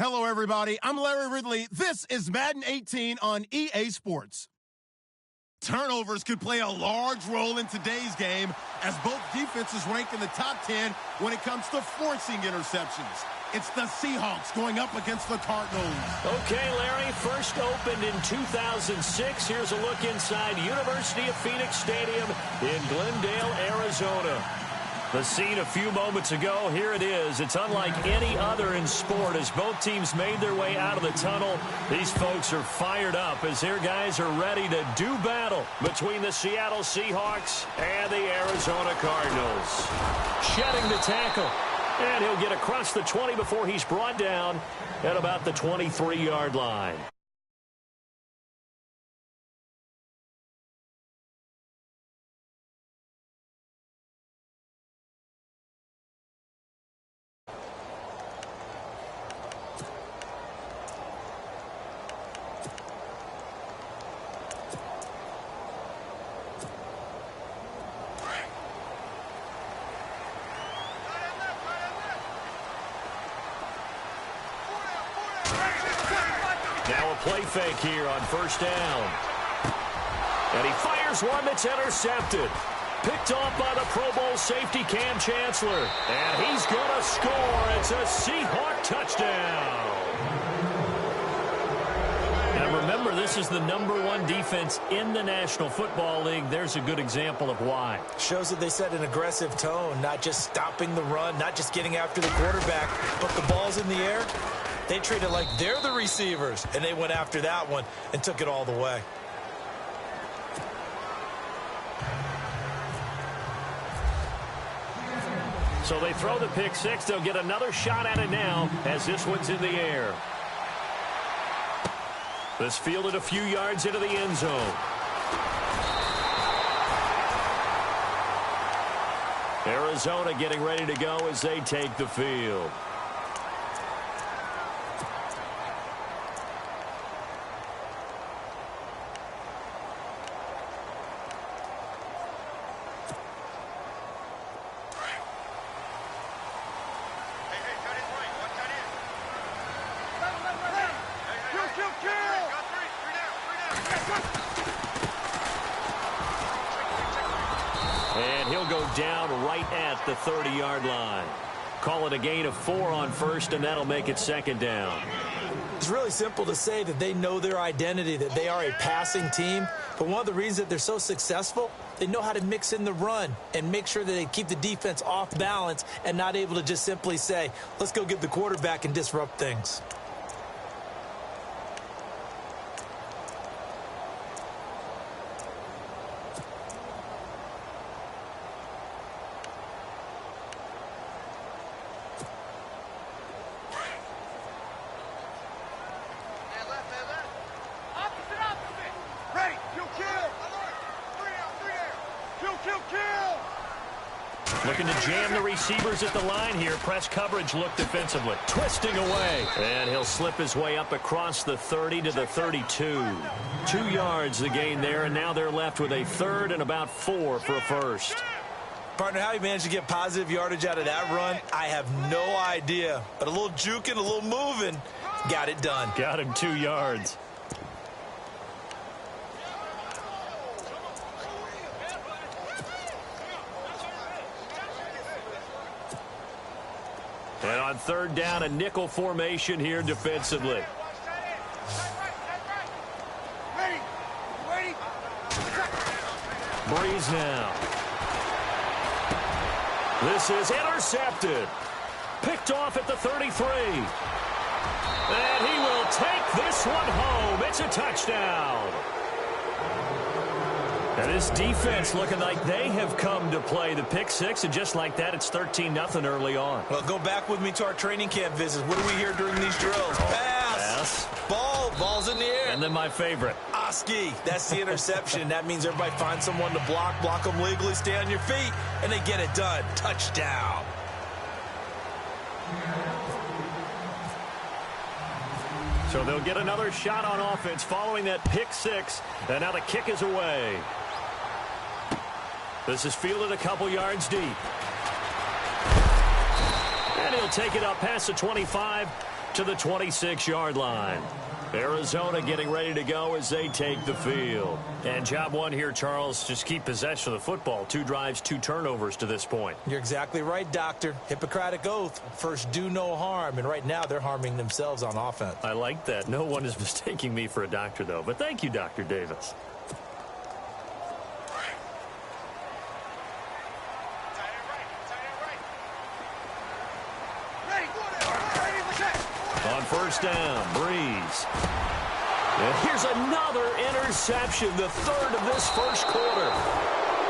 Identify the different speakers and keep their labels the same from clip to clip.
Speaker 1: Hello, everybody. I'm Larry Ridley. This is Madden 18 on EA Sports. Turnovers could play a large role in today's game as both defenses rank in the top 10 when it comes to forcing interceptions. It's the Seahawks going up against the Cardinals.
Speaker 2: Okay, Larry, first opened in 2006. Here's a look inside University of Phoenix Stadium in Glendale, Arizona. The scene a few moments ago, here it is. It's unlike any other in sport as both teams made their way out of the tunnel. These folks are fired up as their guys are ready to do battle between the Seattle Seahawks and the Arizona Cardinals. Shedding the tackle, and he'll get across the 20 before he's brought down at about the 23-yard line. Now a play fake here on first down. And he fires one that's intercepted. Picked off by the Pro Bowl safety Cam Chancellor. And he's going to score. It's a Seahawk touchdown. And remember, this is the #1 defense in the National Football League. There's a good example of why.
Speaker 3: Shows that they set an aggressive tone, not just stopping the run, not just getting after the quarterback, but the ball's in the air. They treat it like they're the receivers, and they went after that one and took it all the way.
Speaker 2: So they throw the pick six. They'll get another shot at it now as this one's in the air. This fielded a few yards into the end zone. Arizona getting ready to go as they take the field. And he'll go down right at the 30-yard line. Call it a gain of 4 on first, and that'll make it second down.
Speaker 3: It's really simple to say that they know their identity, that they are a passing team. But one of the reasons that they're so successful, they know how to mix in the run and make sure that they keep the defense off balance and not able to just simply say, let's go get the quarterback and disrupt things.
Speaker 2: Looking to jam the receivers at the line here. Press coverage look defensively. Twisting away. And he'll slip his way up across the 30 to the 32. 2 yards the gain there, and now they're left with a third and about 4 for a first.
Speaker 3: Partner, how he managed to get positive yardage out of that run, I have no idea. But a little juking, a little moving, got it done.
Speaker 2: Got him 2 yards. And on third down, a nickel formation here defensively. Breeze now. This is intercepted. Picked off at the 33. And he will take this one home. It's a touchdown. And this defense looking like they have come to play the pick six, and just like that, it's 13-0 early on.
Speaker 3: Well, go back with me to our training camp visits. What do we hear during these drills? Pass. Ball's in the air.
Speaker 2: And then my favorite.
Speaker 3: Oski. That's the interception. That means everybody finds someone to block them legally, stay on your feet, and they get it done. Touchdown.
Speaker 2: So they'll get another shot on offense following that pick six, and now the kick is away. This is fielded a couple yards deep. And he'll take it up past the 25 to the 26-yard line. Arizona getting ready to go as they take the field. And job one here, Charles, just keep possession of the football. 2 drives, 2 turnovers to this point.
Speaker 3: You're exactly right, Doctor. Hippocratic oath. First, do no harm. And right now, they're harming themselves on offense.
Speaker 2: I like that. No one is mistaking me for a doctor, though. But thank you, Dr. Davis. On first down, Breeze. And here's another interception, the 3rd of this first quarter.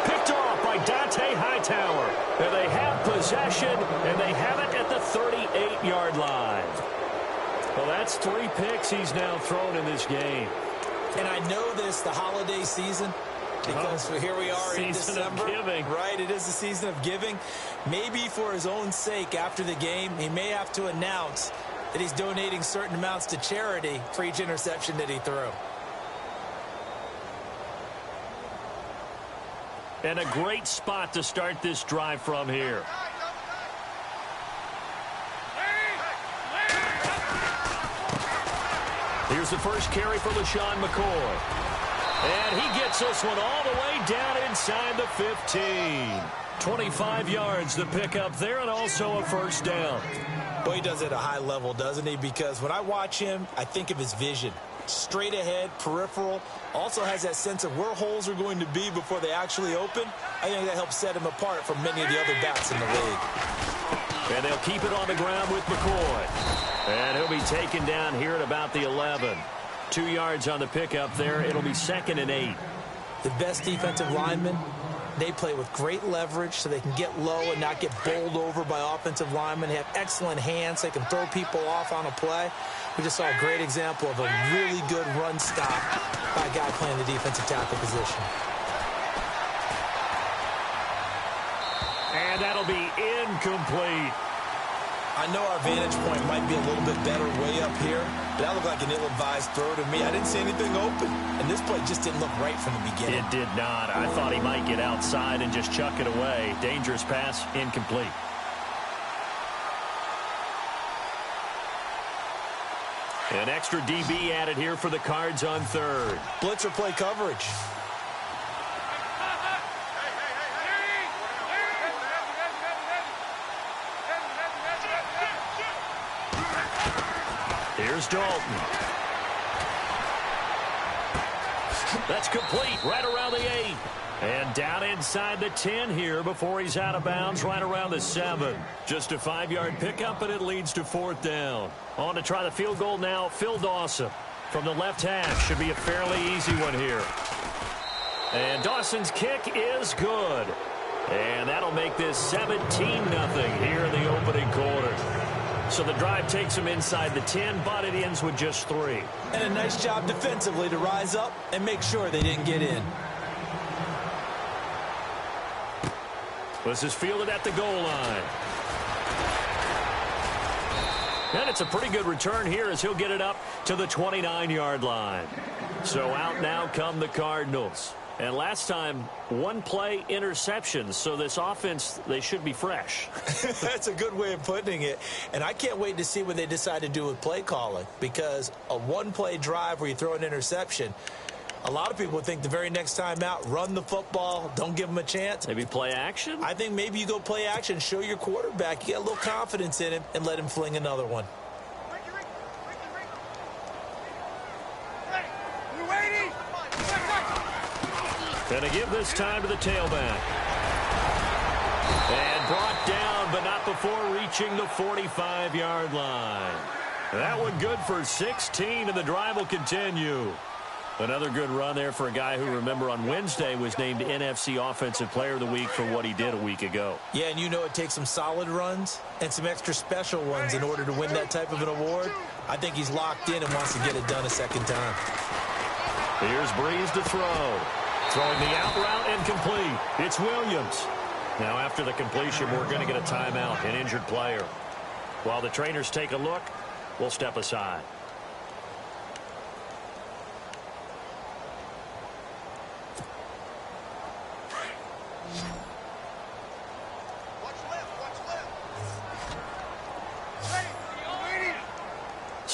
Speaker 2: Picked off by Dante Hightower. And they have possession, and they have it at the 38-yard line. Well, that's 3 picks he's now thrown in this game.
Speaker 3: And I know this, the holiday season, because here we are in December.
Speaker 2: Season of giving.
Speaker 3: Right, it is the season of giving. Maybe for his own sake after the game, he may have to announce that he's donating certain amounts to charity for each interception that he threw.
Speaker 2: And a great spot to start this drive from here. Here's the first carry for LaShawn McCoy. And he gets this one all the way down inside the 15. 25 yards to pick up there, and also a first down.
Speaker 3: Well, he does it at a high level, doesn't he? Because when I watch him, I think of his vision. Straight ahead, peripheral. Also has that sense of where holes are going to be before they actually open. I think that helps set him apart from many of the other backs in the league.
Speaker 2: And they'll keep it on the ground with McCoy. And he'll be taken down here at about the 11. 2 yards on the pickup there. It'll be 2nd and 8.
Speaker 3: The best defensive linemen, they play with great leverage so they can get low and not get bowled over by offensive linemen. They have excellent hands. They can throw people off on a play. We just saw a great example of a really good run stop by a guy playing the defensive tackle position.
Speaker 2: And that'll be incomplete.
Speaker 3: I know our vantage point might be a little bit better way up here, but that looked like an ill-advised throw to me. I didn't see anything open, and this play just didn't look right from the beginning.
Speaker 2: It did not. I thought he might get outside and just chuck it away. Dangerous pass, incomplete. An extra DB added here for the Cards on 3rd.
Speaker 3: Blitzer play coverage.
Speaker 2: Here's Dalton. That's complete right around the 8. And down inside the 10 here before he's out of bounds right around the 7. Just a 5-yard pickup, and it leads to 4th down. On to try the field goal now, Phil Dawson. From the left hash, should be a fairly easy one here. And Dawson's kick is good. And that'll make this 17-0 here in the opening quarter. So the drive takes him inside the 10, but it ends with just 3.
Speaker 3: And a nice job defensively to rise up and make sure they didn't get in.
Speaker 2: This is fielded at the goal line. And it's a pretty good return here as he'll get it up to the 29-yard line. So out now come the Cardinals. And last time, 1-play interceptions. So this offense, they should be fresh.
Speaker 3: That's a good way of putting it. And I can't wait to see what they decide to do with play calling. Because a 1-play drive where you throw an interception, a lot of people would think the very next time out, run the football, don't give them a chance.
Speaker 2: Maybe play action?
Speaker 3: I think maybe you go play action, show your quarterback, you get a little confidence in him, and let him fling another one.
Speaker 2: And to give this time to the tailback. And brought down, but not before reaching the 45-yard line. That one good for 16, and the drive will continue. Another good run there for a guy who, remember, on Wednesday was named NFC Offensive Player of the Week for what he did a week ago.
Speaker 3: Yeah, and you know it takes some solid runs and some extra special ones in order to win that type of an award. I think he's locked in and wants to get it done a second time.
Speaker 2: Here's Breeze to throw. Throwing the out route incomplete. It's Williams. Now after the completion, we're going to get a timeout, an injured player. While the trainers take a look, we'll step aside.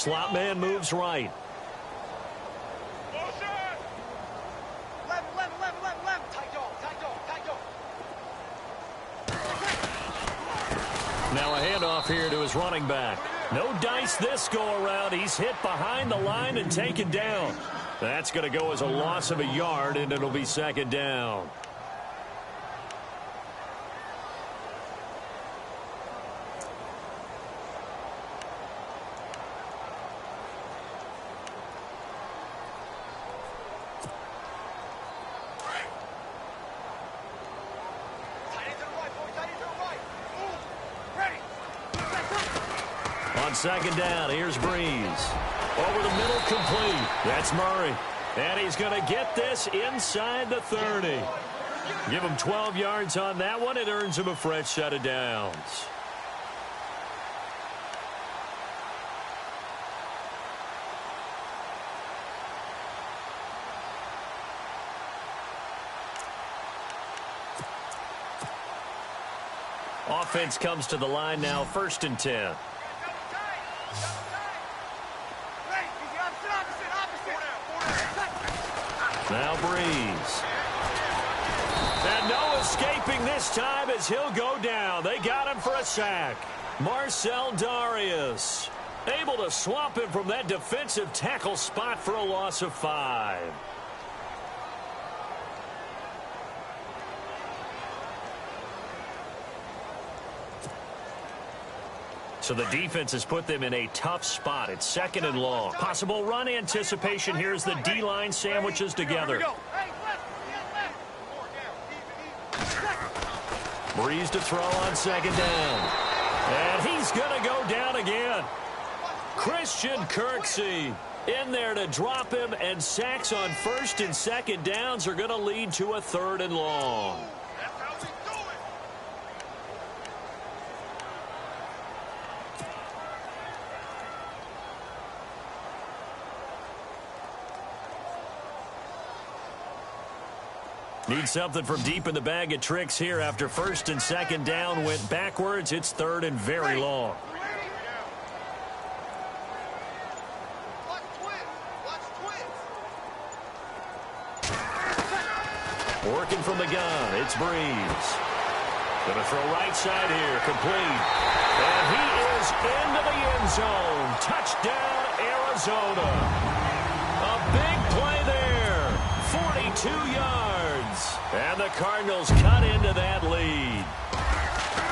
Speaker 2: slot man moves right. Now a handoff here to his running back. No dice this go-around. He's hit behind the line and taken down. That's going to go as a loss of a yard, and it'll be second down. On second down, here's Breeze. Over the middle, complete. That's Murray. And he's going to get this inside the 30. Give him 12 yards on that one. It earns him a fresh set of downs. Offense comes to the line now, 1st and 10. Now Breeze. And no escaping this time as he'll go down. They got him for a sack. Marcel Darius able to swamp him from that defensive tackle spot for a loss of 5. So the defense has put them in a tough spot. It's 2nd and long. Possible run anticipation here as the D-line sandwiches together. Breeze to throw on 2nd down. And he's going to go down again. Christian Kirksey in there to drop him, and sacks on 1st and 2nd downs are going to lead to a 3rd and long. Need something from deep in the bag of tricks here after 1st and 2nd down went backwards. It's 3rd and very long. Working from the gun, it's Breeze. Going to throw right side here, complete. And he is into the end zone. Touchdown, Arizona. A big play there. 42 yards. And the Cardinals cut into that lead.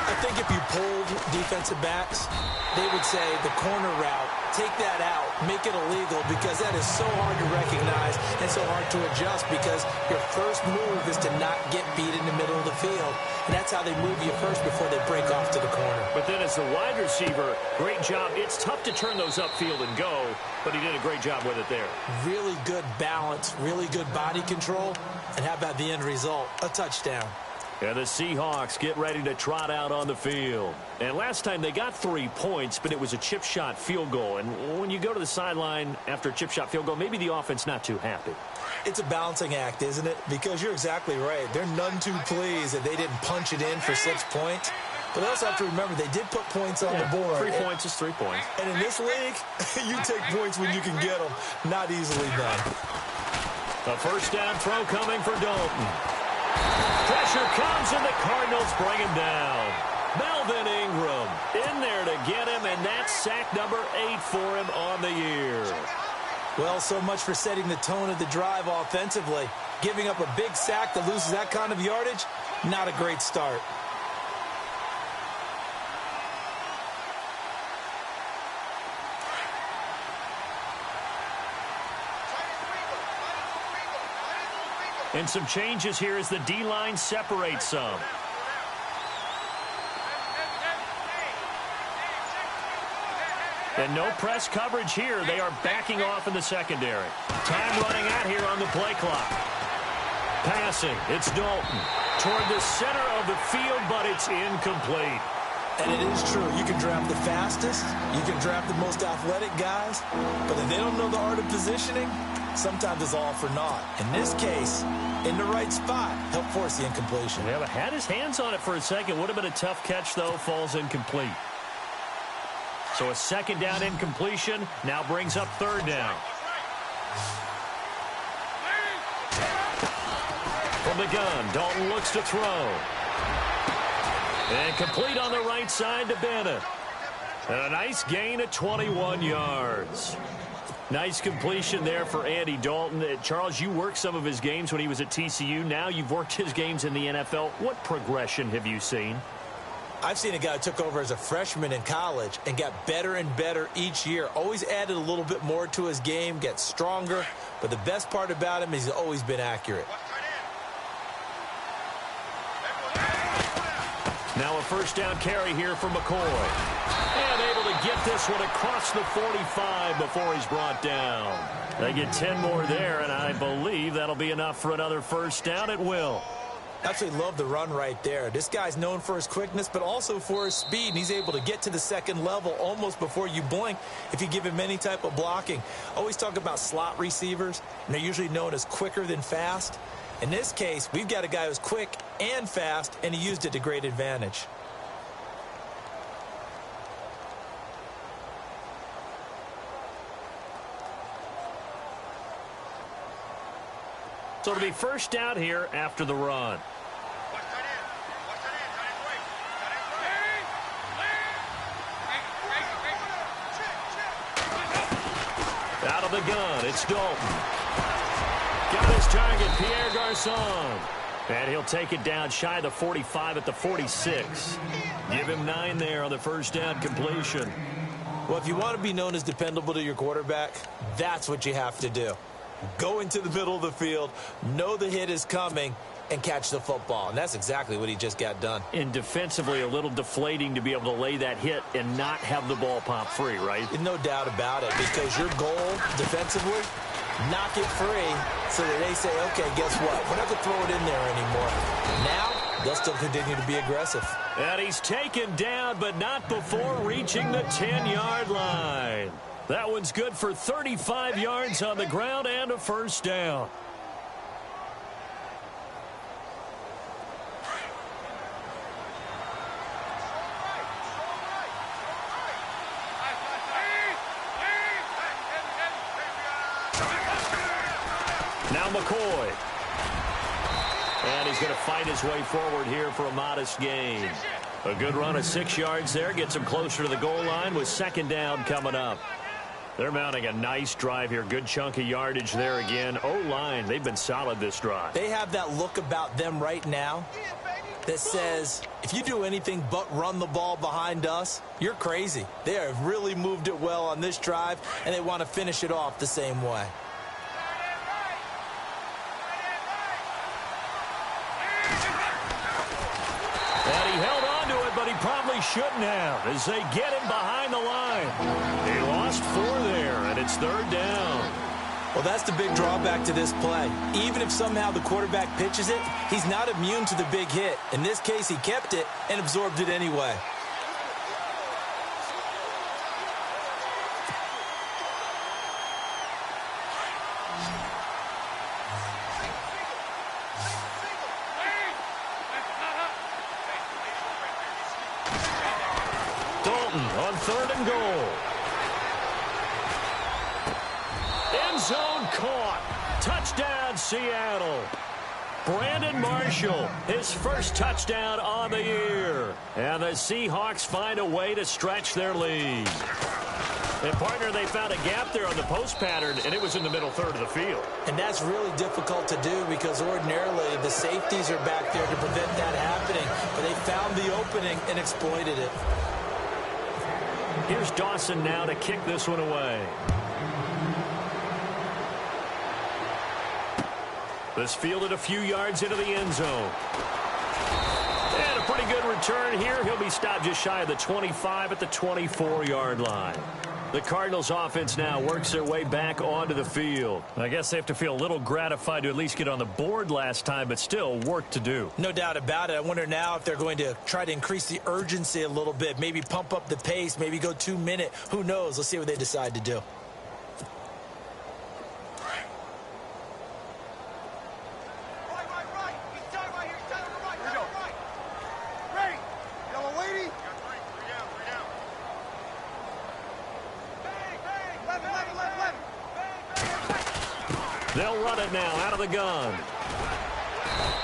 Speaker 3: I think if you polled defensive backs, they would say the corner route, take that out, make it illegal, because that is so hard to recognize and so hard to adjust, because your first move is to not get beat in the middle of the field. And that's how they move you first before they break off to the corner.
Speaker 2: But then as the wide receiver, great job. It's tough to turn those upfield and go, but he did a great job with it there.
Speaker 3: Really good balance, really good body control, and how about the end result? A touchdown.
Speaker 2: And the Seahawks get ready to trot out on the field. And last time they got 3 points, but it was a chip shot field goal. And when you go to the sideline after a chip shot field goal, maybe the offense not too happy.
Speaker 3: It's a balancing act, isn't it? Because you're exactly right. They're none too pleased that they didn't punch it in for 6 points. But they also have to remember they did put points on the board.
Speaker 2: 3 points is 3 points.
Speaker 3: And in this league, you take points when you can get them. Not easily done.
Speaker 2: A 1st down throw coming for Dalton. Pressure comes, and the Cardinals bring him down. Melvin Ingram in there to get him, and that's sack number 8 for him on the year.
Speaker 3: Well, so much for setting the tone of the drive offensively. Giving up a big sack that loses that kind of yardage, not a great start.
Speaker 2: And some changes here as the D-line separates some. And no press coverage here. They are backing off in the secondary. Time running out here on the play clock. Passing, it's Dalton. Toward the center of the field, but it's incomplete.
Speaker 3: And it is true. You can draft the fastest. You can draft the most athletic guys. But if they don't know the art of positioning, sometimes it's all for naught. In this case, in the right spot, help force the incompletion.
Speaker 2: Yeah, but had his hands on it for a second. Would have been a tough catch, though. Falls incomplete. So So a second down incompletion now brings up third down. From the gun, Dalton looks to throw. And complete on the right side to Bennett. And a nice gain at 21 yards. Nice completion there for Andy Dalton. Charles, you worked some of his games when he was at TCU. Now you've worked his games in the NFL. What progression have you seen?
Speaker 3: I've seen a guy who took over as a freshman in college and got better and better each year. Always added a little bit more to his game, gets stronger. But the best part about him is he's always been accurate.
Speaker 2: Now a first down carry here for McCoy. And able to get this one across the 45 before he's brought down. They get 10 more there, and I believe that'll be enough for another first down at will.
Speaker 3: Absolutely love the run right there. This guy's known for his quickness, but also for his speed. And he's able to get to the second level almost before you blink if you give him any type of blocking. Always talk about slot receivers, and they're usually known as quicker than fast. In this case, we've got a guy who's quick and fast, and he used it to great advantage.
Speaker 2: So it'll be first down here after the run. Out of the gun, it's Dalton. Got his target, Pierre Garçon. And he'll take it down shy of the 45 at the 46. Give him 9 there on the first down completion.
Speaker 3: Well, if you want to be known as dependable to your quarterback, that's what you have to do. Go into the middle of the field, know the hit is coming, and catch the football. And that's exactly what he just got done.
Speaker 2: And defensively, a little deflating to be able to lay that hit and not have the ball pop free, right?
Speaker 3: No doubt about it, because your goal defensively, knock it free so that they say, okay, guess what? We're not going to throw it in there anymore. Now, they'll still continue to be aggressive.
Speaker 2: And he's taken down, but not before reaching the 10-yard line. That one's good for 35 yards on the ground and a first down. Now McCoy. And he's going to fight his way forward here for a modest gain. A good run of 6 yards there. Gets him closer to the goal line with second down coming up. They're mounting a nice drive here. Good chunk of yardage there again. O-line, they've been solid this drive.
Speaker 3: They have that look about them right now that says, if you do anything but run the ball behind us, you're crazy. They have really moved it well on this drive, and they want to finish it off the same way.
Speaker 2: And he held on to it, but he probably shouldn't have as they get him behind the line. He lost 4 there, and it's third down.
Speaker 3: Well, that's the big drawback to this play. Even if somehow the quarterback pitches it, he's not immune to the big hit. In this case, he kept it and absorbed it anyway.
Speaker 2: On third and goal. End zone caught. Touchdown, Seattle. Brandon Marshall, his first touchdown on the year. And the Seahawks find a way to stretch their lead. And, partner, they found a gap there on the post pattern, and it was in the middle third of the field.
Speaker 3: And that's really difficult to do because ordinarily the safeties are back there to prevent that happening. But they found the opening and exploited it.
Speaker 2: Here's Dawson now to kick this one away. This fielded a few yards into the end zone. And a pretty good return here. He'll be stopped just shy of the 25 at the 24-yard line. The Cardinals offense now works their way back onto the field. I guess they have to feel a little gratified to at least get on the board last time, but still work to do.
Speaker 3: No doubt about it. I wonder now if they're going to try to increase the urgency a little bit, maybe pump up the pace, maybe go 2-minute. Who knows? Let's see what they decide to do.
Speaker 2: They'll run it now out of the gun.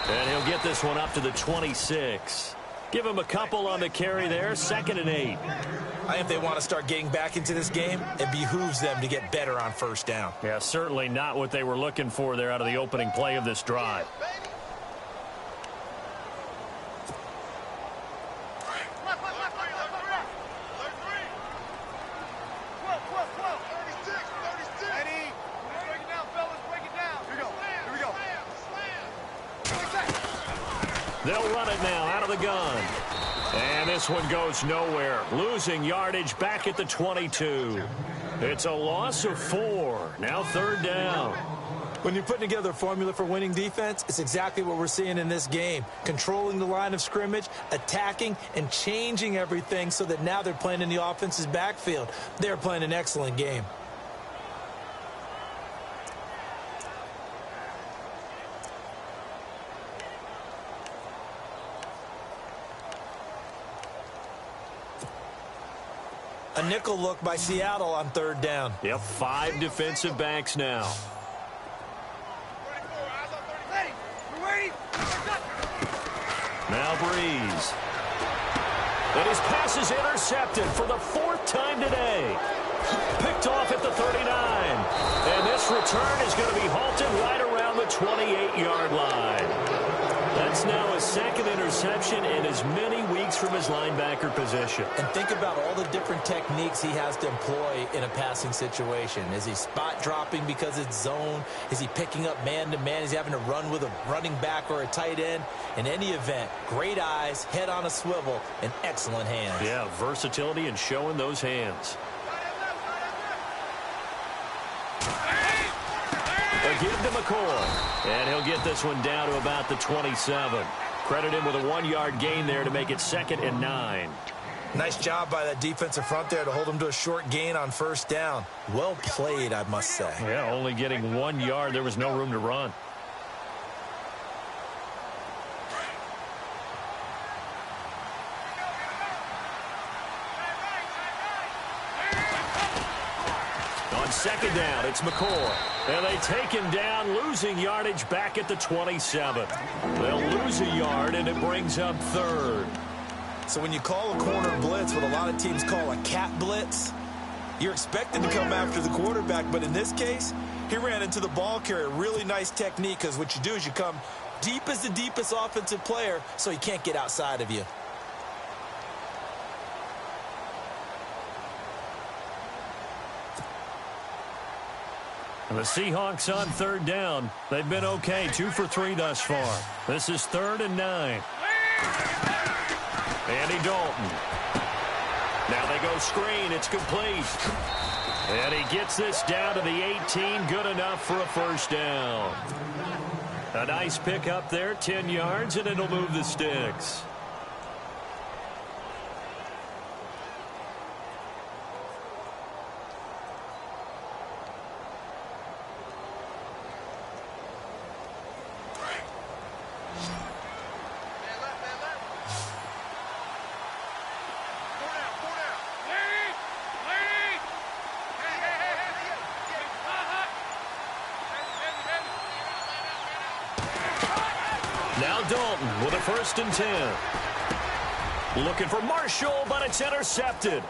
Speaker 2: And he'll get this one up to the 26. Give him a couple on the carry there. 2nd and 8.
Speaker 3: I think if they want to start getting back into this game, it behooves them to get better on first down.
Speaker 2: Yeah, certainly not what they were looking for there out of the opening play of this drive. They'll run it now out of the gun. And this one goes nowhere. Losing yardage back at the 22. It's a loss of 4. Now 3rd down.
Speaker 3: When you're putting together a formula for winning defense, it's exactly what we're seeing in this game. Controlling the line of scrimmage, attacking, and changing everything so that now they're playing in the offense's backfield. They're playing an excellent game. A nickel look by Seattle on 3rd down.
Speaker 2: Yep, 5 defensive backs now. Now Breeze. And his pass is intercepted for the 4th time today. Picked off at the 39. And this return is going to be halted right around the 28-yard line. That's now his 2nd interception in as many weeks from his linebacker position.
Speaker 3: And think about all the different techniques he has to employ in a passing situation. Is he spot dropping because it's zone? Is he picking up man-to-man? Is he having to run with a running back or a tight end? In any event, great eyes, head on a swivel, and excellent hands.
Speaker 2: Yeah, versatility and showing those hands. A give to McCoy. And he'll get this one down to about the 27. Credit him with a 1-yard gain there to make it 2nd and 9.
Speaker 3: Nice job by that defensive front there to hold him to a short gain on 1st down. Well played, I must say.
Speaker 2: Yeah, only getting 1 yard. There was no room to run. On 2nd down, it's McCoy. And they take him down, losing yardage back at the 27. They'll lose a yard, and it brings up 3rd.
Speaker 3: So when you call a corner blitz, what a lot of teams call a cat blitz, you're expected to come after the quarterback. But in this case, he ran into the ball carrier. Really nice technique, because what you do is you come deep as the deepest offensive player so he can't get outside of you.
Speaker 2: And the Seahawks on 3rd down. They've been okay, 2 for 3 thus far. This is 3rd and 9. Andy Dalton. Now they go screen. It's complete. And he gets this down to the 18. Good enough for a 1st down. A nice pick up there, 10 yards, and it'll move the sticks. Now Dalton with a 1st and 10. Looking for Marshall, but it's intercepted.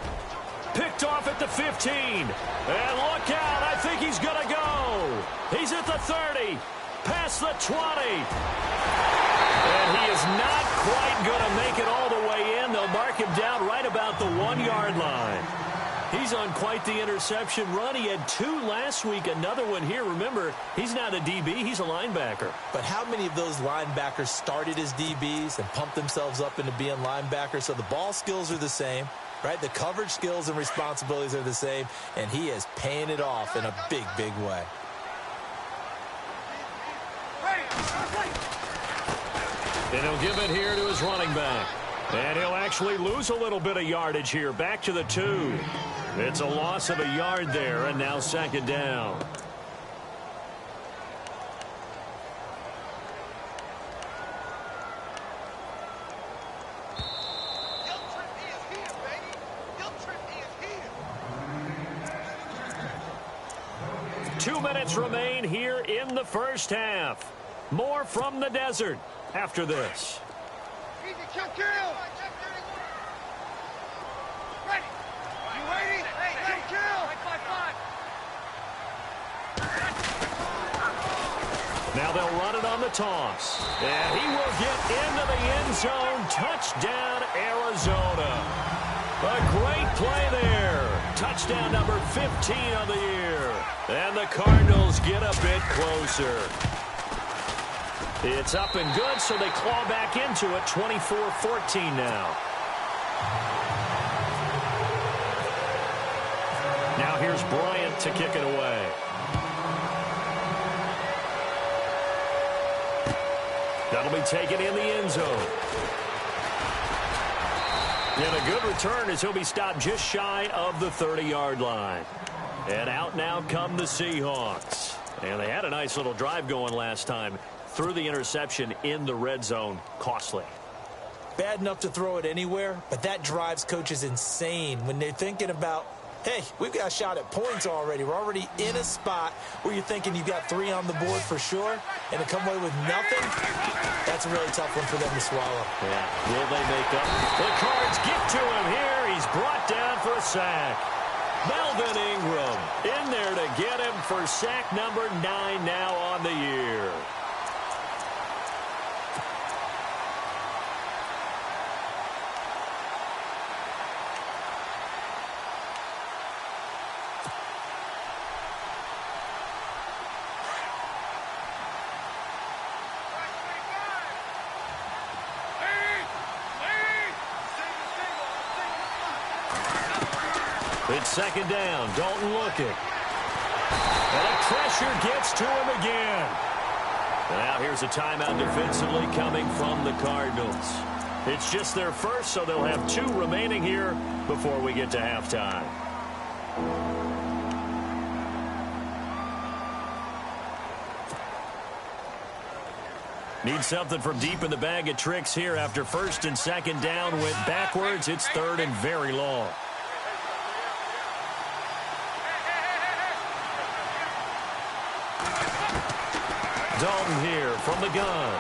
Speaker 2: Picked off at the 15. And look out, I think he's going to go. He's at the 30. Past the 20. And he is not quite going to make it all the way in. They'll mark him down right about the 1-yard line. He's on quite the interception run. He had 2 last week, another one here. Remember, he's not a DB, he's a linebacker.
Speaker 3: But how many of those linebackers started as DBs and pumped themselves up into being linebackers? So the ball skills are the same, right? The coverage skills and responsibilities are the same, and he is paying it off in a big, big way.
Speaker 2: And he'll give it here to his running back. And he'll actually lose a little bit of yardage here, back to the 2. It's a loss of a yard there, and now 2nd down. 2 minutes remain here in the first half. More from the desert after this.
Speaker 4: Easy, kill. Ready. You ready? Hey, kill. 5.
Speaker 2: Now they'll run it on the toss. And he will get into the end zone. Touchdown, Arizona. A great play there. Touchdown number 15 of the year. And the Cardinals get a bit closer. It's up and good, so they claw back into it. 24-14 now. Now here's Bryant to kick it away. That'll be taken in the end zone. And a good return as he'll be stopped just shy of the 30-yard line. And out now come the Seahawks. And they had a nice little drive going last time. Threw the interception in the red zone. Costly.
Speaker 3: Bad enough to throw it anywhere, but that drives coaches insane when they're thinking about, hey, we've got a shot at points already. We're already in a spot where you're thinking you've got 3 on the board for sure, and to come away with nothing, that's a really tough one for them to swallow.
Speaker 2: Yeah. Will they make up? The Cards get to him here. He's brought down for a sack. Melvin Ingram in there to get him for sack number 9 now on the year. It's second down. Dalton looking. And the pressure gets to him again. Now here's a timeout defensively coming from the Cardinals. It's just their first, so they'll have 2 remaining here before we get to halftime. Need something from deep in the bag of tricks here after first and second down went backwards. It's third and very long. Dalton here from the gun.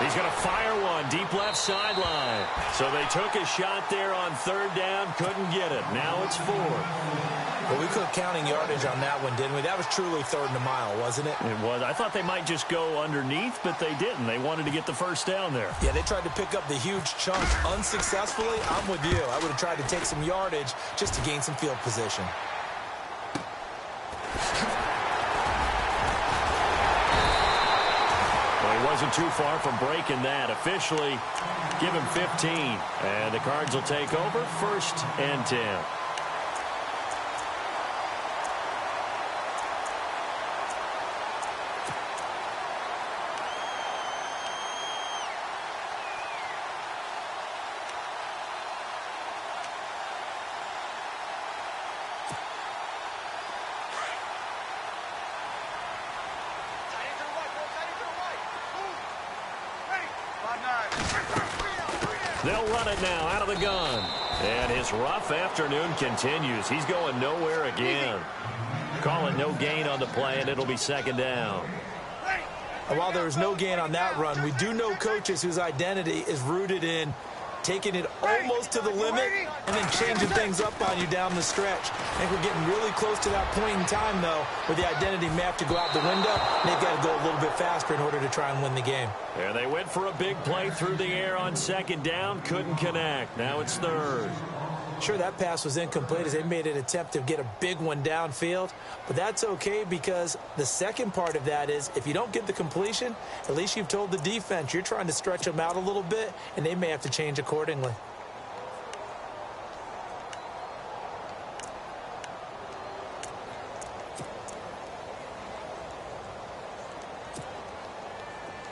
Speaker 2: He's going to fire one deep left sideline. So they took a shot there on third down, couldn't get it. Now it's 4.
Speaker 3: Well, we quit counting yardage on that one, didn't we? That was truly third and a mile, wasn't it?
Speaker 2: It was. I thought they might just go underneath, but they didn't. They wanted to get the first down there.
Speaker 3: Yeah, they tried to pick up the huge chunk unsuccessfully. I'm with you. I would have tried to take some yardage just to gain some field position.
Speaker 2: Wasn't too far from breaking that. Officially, give him 15. And the Cards will take over first and 10. They'll run it now out of the gun. And his rough afternoon continues. He's going nowhere again. Call it no gain on the play, and it'll be second down.
Speaker 3: And while there was no gain on that run, we do know coaches whose identity is rooted in taking it almost to the limit and then changing things up on you down the stretch. I think we're getting really close to that point in time, though, where the identity may have to go out the window, and they've got to go a little bit faster in order to try and win the game.
Speaker 2: There they went for a big play through the air on second down. Couldn't connect. Now it's third.
Speaker 3: Sure, that pass was incomplete as they made an attempt to get a big one downfield, but that's okay because the second part of that is if you don't get the completion, at least you've told the defense you're trying to stretch them out a little bit, and they may have to change accordingly.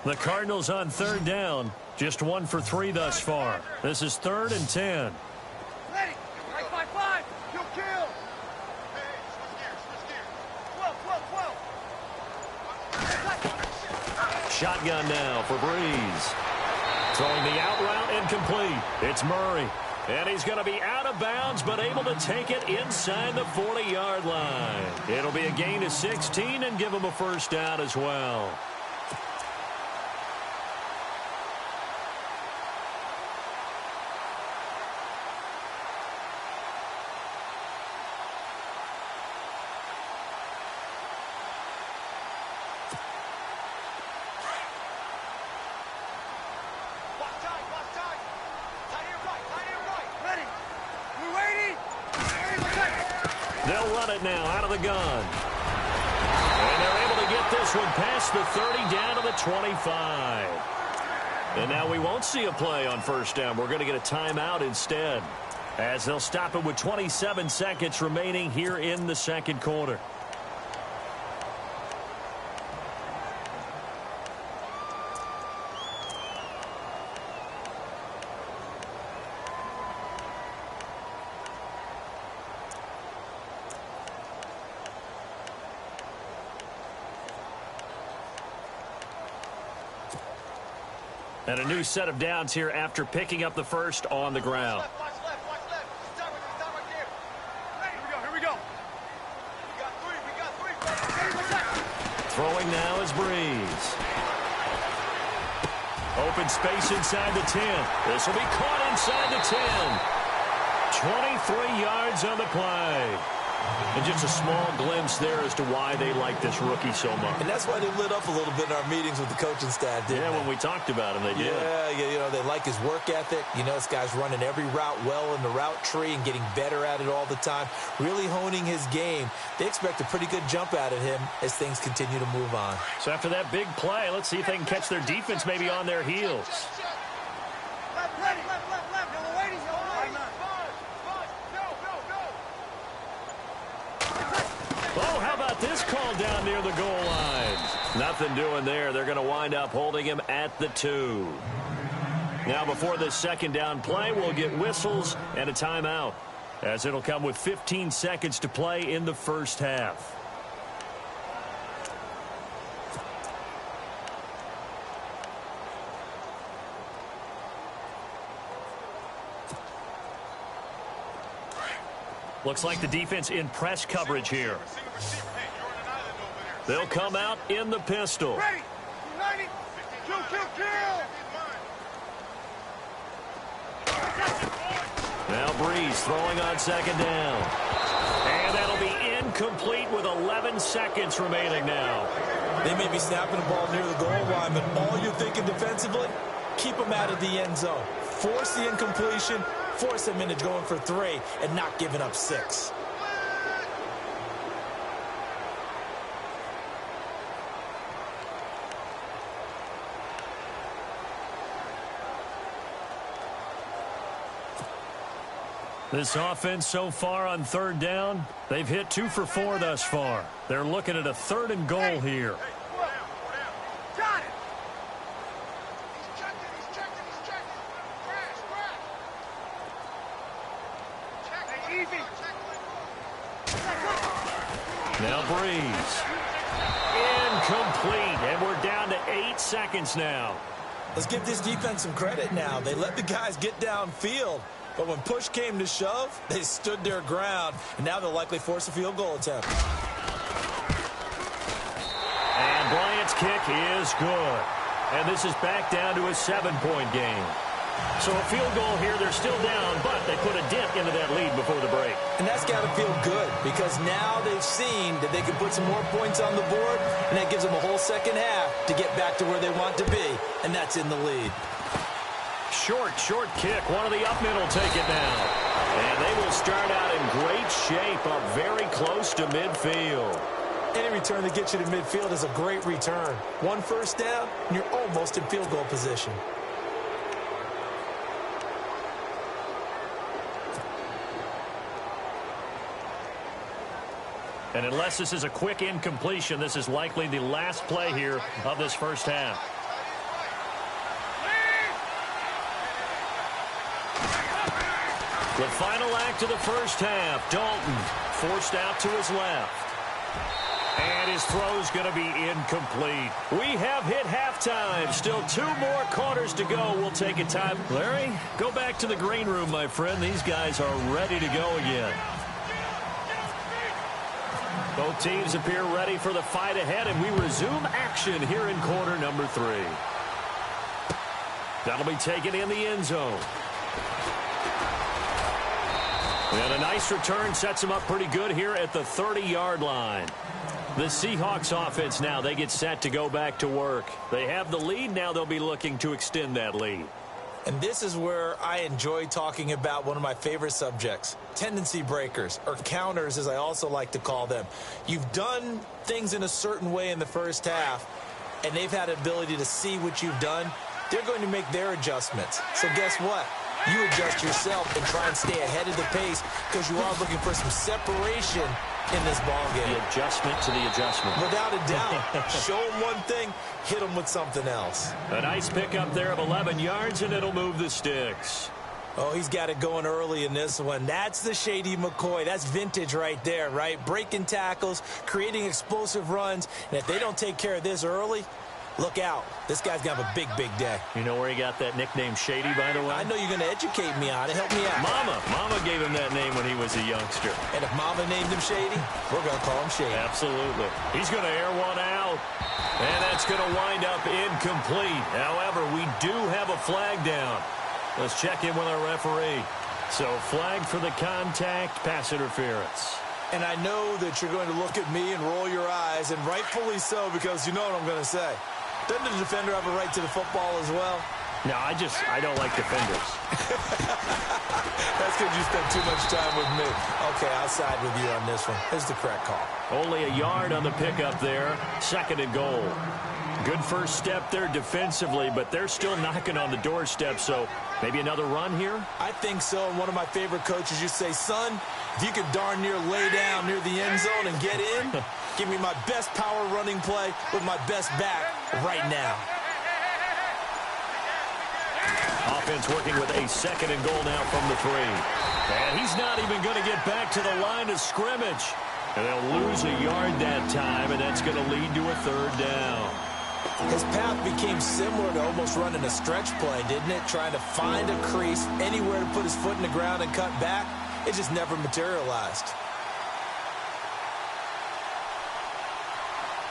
Speaker 2: The Cardinals on third down, just 1 for 3 thus far. This is third and 10.
Speaker 4: Ready. 5. Kill. Hey, switch gears. 12.
Speaker 2: Shotgun now for Breeze. Throwing the out route incomplete. It's Murray. And he's going to be out of bounds, but able to take it inside the 40-yard line. It'll be a gain of 16 and give him a first down as well. They'll run it now out of the gun. And they're able to get this one past the 30 down to the 25. And now we won't see a play on first down. We're going to get a timeout instead, as they'll stop it with 27 seconds remaining here in the second quarter. And a new set of downs here after picking up the first on the ground.
Speaker 4: Watch left. Stop right there. Here we go. We got three.
Speaker 2: Throwing now is Breeze. Open space inside the 10. This will be caught inside the 10. 23 yards on the play. And just a small glimpse there as to why they like this rookie so much.
Speaker 3: And that's why they lit up a little bit in our meetings with the coaching staff, didn't they?
Speaker 2: When we talked about him, they did.
Speaker 3: Yeah, they like his work ethic. This guy's running every route well in the route tree and getting better at it all the time, really honing his game. They expect a pretty good jump out of him as things continue to move on.
Speaker 2: So after that big play, let's see if they can catch their defense maybe on their heels.
Speaker 4: Left. We're waiting.
Speaker 2: Oh, how about this call down near the goal line? Nothing doing there. They're going to wind up holding him at the 2. Now, before this second down play, we'll get whistles and a timeout, as it'll come with 15 seconds to play in the first half. Looks like the defense in press coverage here. They'll come out in the pistol.
Speaker 4: Ready. 90. Kill.
Speaker 2: Now Breeze throwing on second down. And that'll be incomplete with 11 seconds remaining now.
Speaker 3: They may be snapping the ball near the goal line, but all you're thinking defensively, keep them out of the end zone. Force the incompletion, force them into going for 3, and not giving up 6.
Speaker 2: This offense so far on third down, they've hit 2 for 4 thus far. They're looking at a 3rd and goal here.
Speaker 4: Got it. He's checked it. Crash. Easy.
Speaker 2: Now Breeze. Incomplete, and we're down to 8 seconds now.
Speaker 3: Let's give this defense some credit now. They let the guys get downfield. But when push came to shove, they stood their ground, and now they'll likely force a field goal attempt.
Speaker 2: And Bryant's kick is good. And this is back down to a 7-point game. So a field goal here, they're still down, but they put a dent into that lead before the break.
Speaker 3: And that's got to feel good, because now they've seen that they can put some more points on the board, and that gives them a whole second half to get back to where they want to be, and that's in the lead.
Speaker 2: Short kick. One of the up men will take it now. And they will start out in great shape, up very close to midfield.
Speaker 3: Any return that gets you to midfield is a great return. 1 first down, and you're almost in field goal position.
Speaker 2: And unless this is a quick incompletion, this is likely the last play here of this first half. The final act of the first half. Dalton forced out to his left. And his throw's going to be incomplete. We have hit halftime. Still 2 more quarters to go. We'll take a time. Larry, go back to the green room, my friend. These guys are ready to go again. Both teams appear ready for the fight ahead, and we resume action here in quarter number 3. That'll be taken in the end zone. And a nice return sets them up pretty good here at the 30-yard line. The Seahawks offense now, they get set to go back to work. They have the lead. Now they'll be looking to extend that lead.
Speaker 3: And this is where I enjoy talking about one of my favorite subjects, tendency breakers, or counters as I also like to call them. You've done things in a certain way in the first half, and they've had an ability to see what you've done. They're going to make their adjustments. So guess what? You adjust yourself and try and stay ahead of the pace because you are looking for some separation in this ball game.
Speaker 2: The adjustment to the adjustment.
Speaker 3: Without a doubt. Show them one thing, hit them with something else.
Speaker 2: A nice pickup there of 11 yards, and it'll move the sticks.
Speaker 3: Oh, he's got it going early in this one. That's the Shady McCoy. That's vintage right there, right? Breaking tackles, creating explosive runs. And if they don't take care of this early, look out. This guy's going to have a big, big day.
Speaker 2: You know where he got that nickname Shady, by the way?
Speaker 3: I know you're going to educate me on it. Help me out.
Speaker 2: Mama gave him that name when he was a youngster.
Speaker 3: And if Mama named him Shady, we're going to call him Shady.
Speaker 2: Absolutely. He's going to air one out. And that's going to wind up incomplete. However, we do have a flag down. Let's check in with our referee. So, flag for the contact, pass interference.
Speaker 3: And I know that you're going to look at me and roll your eyes, and rightfully so, because you know what I'm going to say. Doesn't the defender have a right to the football as well?
Speaker 2: No, I don't like defenders.
Speaker 3: That's because you spent too much time with me. Okay, I'll side with you on this one. Here's the correct call.
Speaker 2: Only a yard on the pickup there. 2nd and goal. Good first step there defensively, but they're still knocking on the doorstep, so maybe another run here?
Speaker 3: I think so, and one of my favorite coaches used to say, son, if you could darn near lay down near the end zone and get in, give me my best power running play with my best back right now.
Speaker 2: Offense working with a 2nd and goal now from the 3. And he's not even going to get back to the line of scrimmage. And they'll lose a yard that time, and that's going to lead to a 3rd down.
Speaker 3: His path became similar to almost running a stretch play, didn't it? Trying to find a crease, anywhere to put his foot in the ground and cut back. It just never materialized.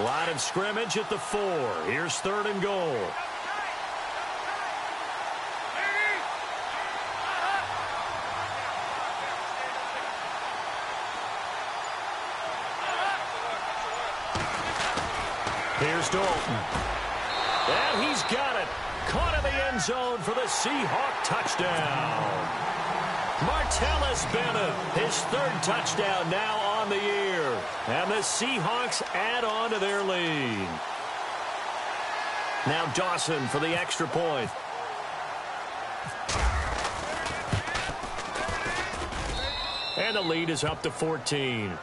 Speaker 2: Line of scrimmage at the 4. Here's 3rd and goal. Here's Dalton. And he's got it. Caught in the end zone for the Seahawk touchdown. Martellus Bennett, his 3rd touchdown now on the year. And the Seahawks add on to their lead. Now Dawson for the extra point. And the lead is up to 14.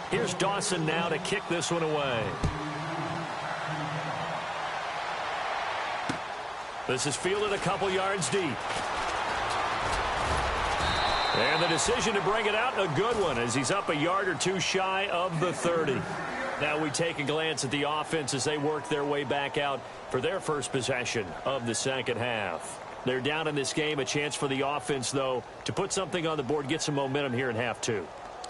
Speaker 2: Here's Dawson now to kick this one away. This is fielded a couple yards deep. And the decision to bring it out, a good one, as he's up a yard or 2 shy of the 30. Now we take a glance at the offense as they work their way back out for their first possession of the 2nd half. They're down in this game. A chance for the offense, though, to put something on the board, get some momentum here in half 2.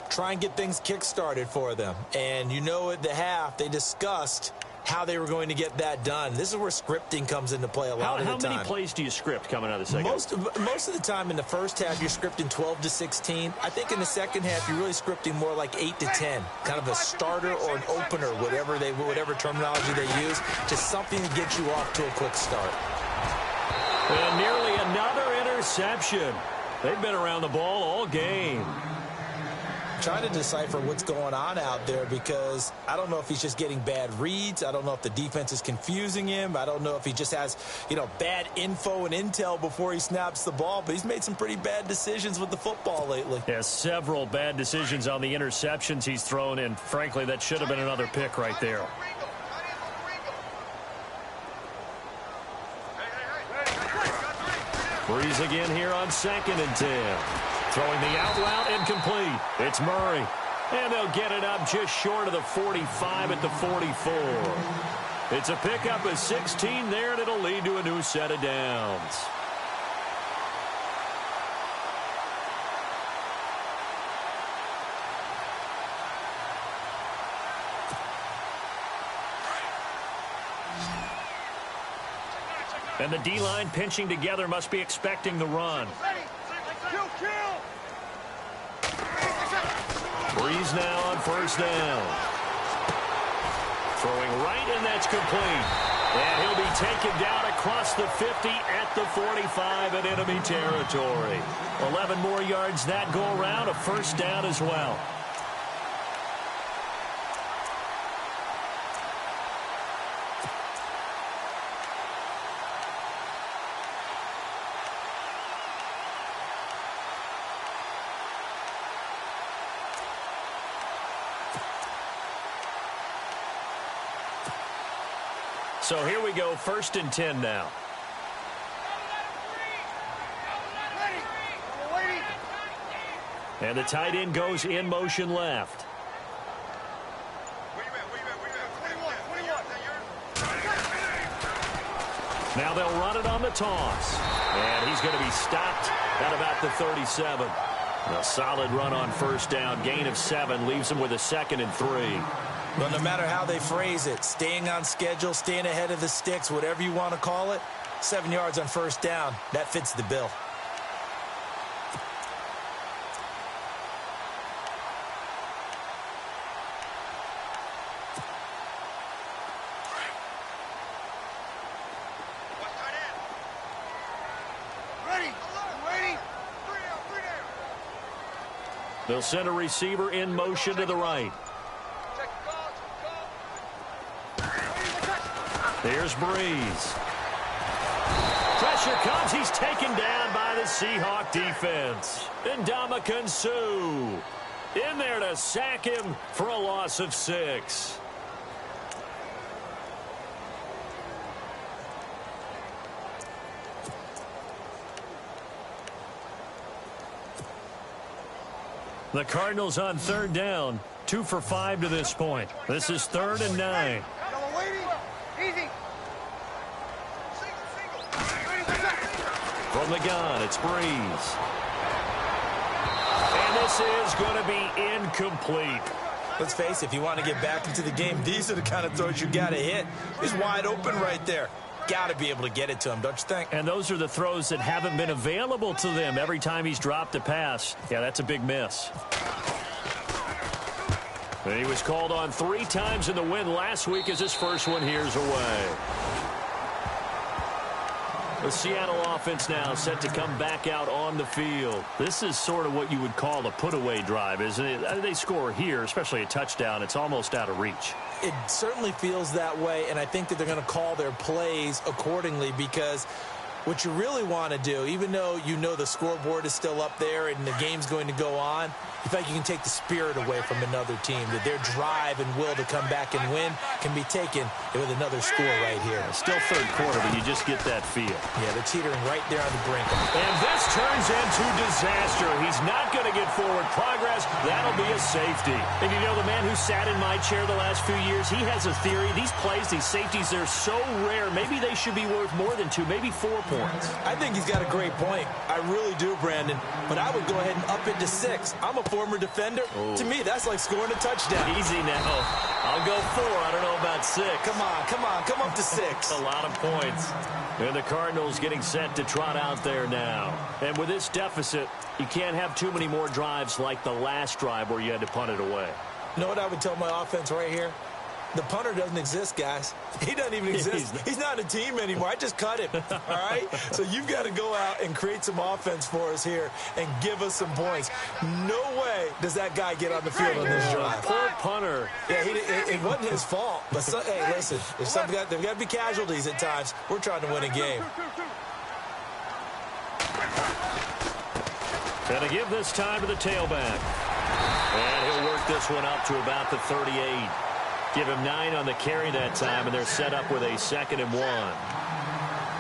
Speaker 3: Try and get things kick-started for them. And you know at the half, they discussed how they were going to get that done. This is where scripting comes into play a lot of the time.
Speaker 2: How many plays do you script coming out of the second?
Speaker 3: Most of the time in the first half, you're scripting 12 to 16. I think in the second half, you're really scripting more like 8 to 10. Kind of a starter or an opener, whatever terminology they use, just something to get you off to a quick start.
Speaker 2: And nearly another interception. They've been around the ball all game.
Speaker 3: trying to decipher what's going on out there because I don't know if he's just getting bad reads. I don't know if the defense is confusing him. I don't know if he just has, bad info and intel before he snaps the ball, but he's made some pretty bad decisions with the football lately.
Speaker 2: Yeah, several bad decisions on the interceptions he's thrown, and frankly, that should have been another pick right there. Breeze again here on 2nd and 10. Throwing the out route incomplete. It's Murray. And they'll get it up just short of the 45 at the 44. It's a pickup of 16 there, and it'll lead to a new set of downs. And the D-line pinching together must be expecting the run. Breeze now on 1st down. Throwing right, and that's complete. And he'll be taken down across the 50 at the 45 in enemy territory. 11 more yards that go around, a 1st down as well. So here we go, 1st and 10 now. And the tight end goes in motion left. Now they'll run it on the toss. And he's going to be stopped at about the 37. A solid run on 1st down. Gain of 7 leaves him with a 2nd and 3.
Speaker 3: Well, no matter how they phrase it, staying on schedule, staying ahead of the sticks, whatever you want to call it, 7 yards on 1st down, that fits the bill.
Speaker 2: They'll send a receiver in motion to the right. There's Breeze. Pressure comes. He's taken down by the Seahawk defense. And Ndamukong Suh in there to sack him for a loss of 6. The Cardinals on 3rd down. 2 for 5 to this point. This is 3rd and 9. From the gun, it's Breeze. And this is going to be incomplete.
Speaker 3: Let's face it, if you want to get back into the game, these are the kind of throws you got to hit. He's wide open right there. Got to be able to get it to him, don't you think?
Speaker 2: And those are the throws that haven't been available to them every time he's dropped a pass. Yeah, that's a big miss. And he was called on 3 times in the win last week as his first one here's away. The Seattle offense now set to come back out on the field. This is sort of what you would call a put-away drive, isn't it? They score here, especially a touchdown. It's almost out of reach.
Speaker 3: It certainly feels that way, and I think that they're going to call their plays accordingly because what you really want to do, even though you know the scoreboard is still up there and the game's going to go on, you feel like you can take the spirit away from another team, that their drive and will to come back and win can be taken with another score right here.
Speaker 2: Still 3rd quarter, but you just get that feel.
Speaker 3: Yeah, they're teetering right there on the brink.
Speaker 2: And this turns into disaster. He's not going to get forward progress. That'll be a safety. And you know, the man who sat in my chair the last few years, he has a theory. These plays, these safeties, they're so rare. Maybe they should be worth more than 2, maybe 4 points.
Speaker 3: I think he's got a great point. I really do, Brandon. But I would go ahead and up it to 6. I'm a former defender. To me, that's like scoring a touchdown.
Speaker 2: Easy now. I'll go 4. I don't know about 6.
Speaker 3: Come on. Come up to 6.
Speaker 2: A lot of points. And the Cardinals getting set to trot out there now. And with this deficit, you can't have too many more drives like the last drive where you had to punt it away.
Speaker 3: You know what I would tell my offense right here? The punter doesn't exist, guys. He doesn't even exist. He's not a team anymore. I just cut him, all right? So you've got to go out and create some offense for us here and give us some points. No way does that guy get on the field on this drive.
Speaker 2: Poor punter.
Speaker 3: Yeah, it wasn't his fault. But, hey, listen, there's got to be casualties at times. We're trying to win a game.
Speaker 2: Going to give this time to the tailback. And he'll work this one up to about the 38. Give him 9 on the carry that time, and they're set up with a 2nd and 1.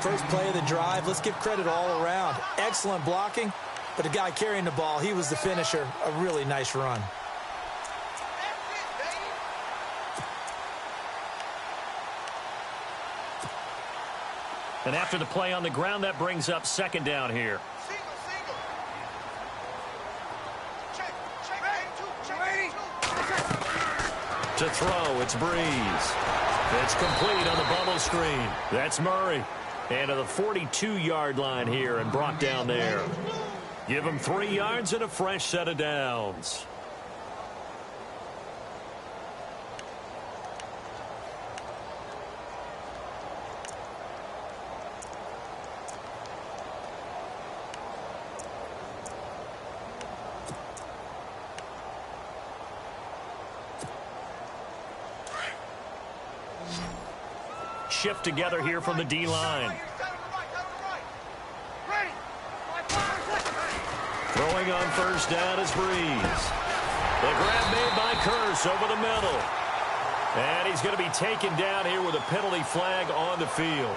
Speaker 3: First play of the drive, let's give credit all around. Excellent blocking, but the guy carrying the ball, he was the finisher. A really nice run.
Speaker 2: And after the play on the ground, that brings up 2nd down here. To throw, it's Breeze. It's complete on the bubble screen. That's Murray. And to the 42-yard line here and brought down there. Give him 3 yards and a fresh set of downs. Shift together here from the D-line. Throwing on first down is Breeze. The grab made by Curse over the middle. And he's going to be taken down here with a penalty flag on the field.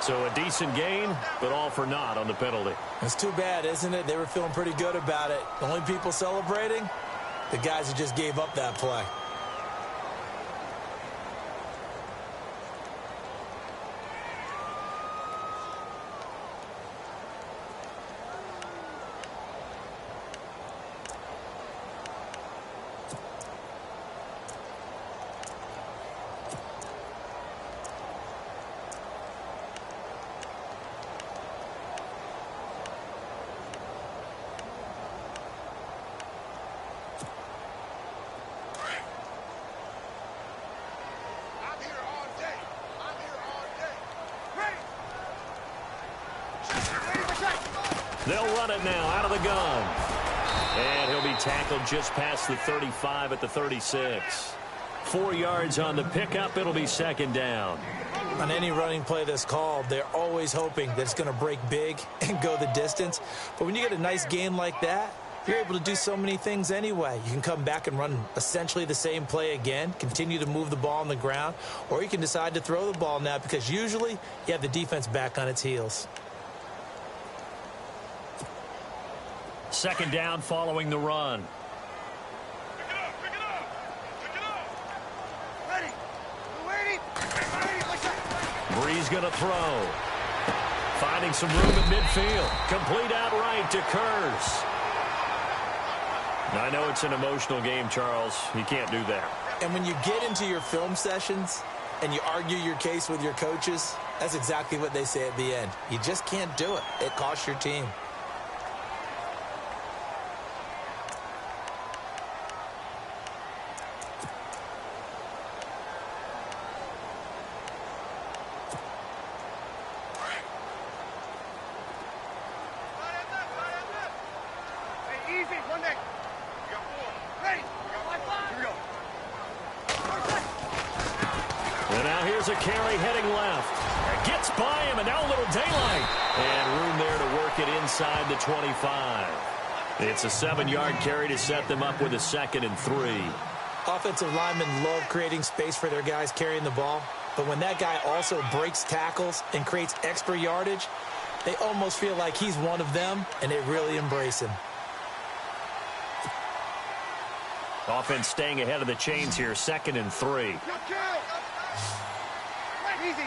Speaker 2: So a decent gain, but all for naught on the penalty.
Speaker 3: It's too bad, isn't it? They were feeling pretty good about it. The only people celebrating, the guys who just gave up that play.
Speaker 2: They'll run it now out of the gun. And he'll be tackled just past the 35 at the 36. 4 yards on the pickup. It'll be 2nd down.
Speaker 3: On any running play that's called, they're always hoping that it's going to break big and go the distance. But when you get a nice gain like that, you're able to do so many things anyway. You can come back and run essentially the same play again, continue to move the ball on the ground, or you can decide to throw the ball now because usually you have the defense back on its heels.
Speaker 2: 2nd down following the run.
Speaker 4: Pick it up. Ready.
Speaker 2: Breeze going to throw. Finding some room in midfield. Complete outright to Curse. Now, I know it's an emotional game, Charles. You can't do that.
Speaker 3: And when you get into your film sessions and you argue your case with your coaches, that's exactly what they say at the end. You just can't do it. It costs your team.
Speaker 2: And now here's a carry heading left. Gets by him, and now a little daylight. And room there to work it inside the 25. It's a 7-yard carry to set them up with a 2nd and 3.
Speaker 3: Offensive linemen love creating space for their guys carrying the ball. But when that guy also breaks tackles and creates extra yardage, they almost feel like he's one of them, and they really embrace him.
Speaker 2: Offense staying ahead of the chains here, 2nd and 3.
Speaker 4: Easy.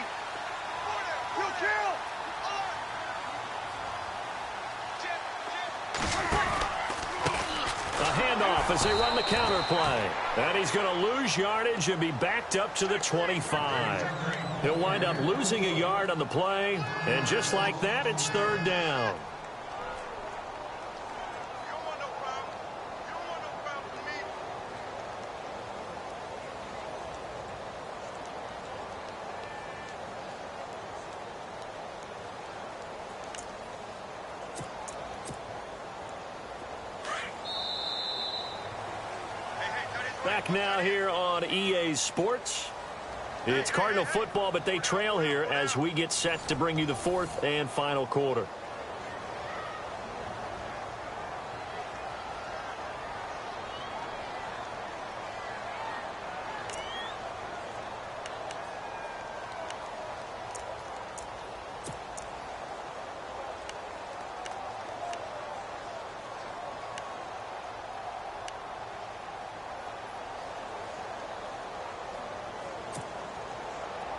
Speaker 2: A handoff as they run the counter play. And he's going to lose yardage and be backed up to the 25. He'll wind up losing a yard on the play. And just like that, it's 3rd down. Back now here on EA Sports. It's Cardinal football, but they trail here as we get set to bring you the fourth and final quarter.